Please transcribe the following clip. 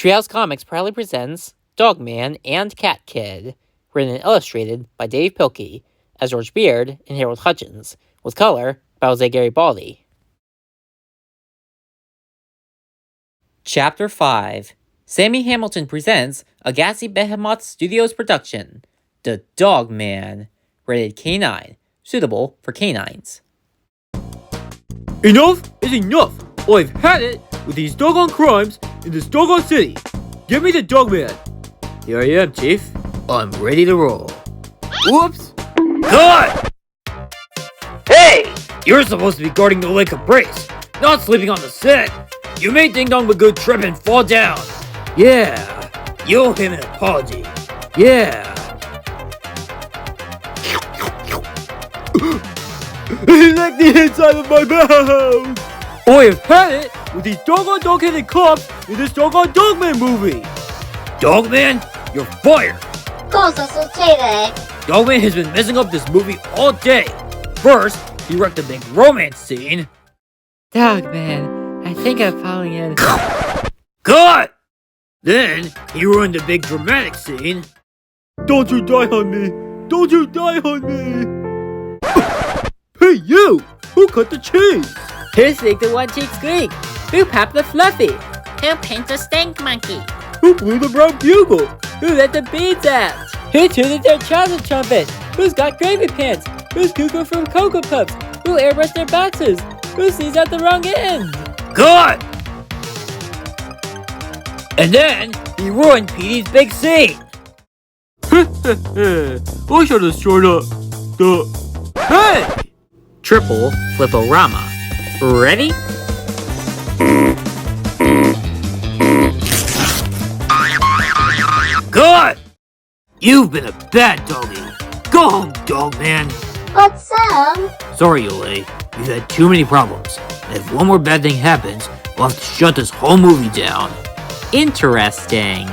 Treehouse Comics proudly presents Dogman and Cat Kid, written and illustrated by Dav Pilkey, as George Beard and Harold Hutchins, with color by Jose Garibaldi. Chapter 5. Sammy Hamilton presents a Gassy Behemoth Studios production, The Dogman, rated K9, suitable for canines. Enough is enough! I've had it with these doggone crimes in this doggone city. Give me the Dogman. Here I am, Chief. I'm ready to roll. Whoops! Cut! Hey! You're supposed to be guarding the Lake of Brace, not sleeping on the set. You made Ding Dong Magoo trip and fall down. Yeah. You owe him an apology. Yeah. He licked the inside of my mouth! I have had it with these doggone dog-headed cops in this doggone Dogman movie! Dogman, you're fired! Cosa succede? Dogman has been messing up this movie all day. First, he wrecked the big romance scene. Dogman, I think I'm falling in. Cut! Then, he ruined the big dramatic scene. Don't you die on me! Don't you die on me! Hey you! Who cut the cheese? Who sneaked the one-cheek squeak? Who popped the fluffy? Who painted the stink monkey? Who blew the brown bugle? Who let the beads out? Who tooted their trouser trumpet? Who's got gravy pants? Who's cuckoo from Cocoa Puffs? Who airbrushed their boxers? Who sneezed out the wrong end? Cut! And then, he ruined Petey's big scene. I should have showed up. Hey! Triple Flipporama. Ready? Cut! You've been a bad doggy. Go home, Dogman. But Sam... Sorry, Ole. You've had too many problems. And if one more bad thing happens, we'll have to shut this whole movie down. Interesting.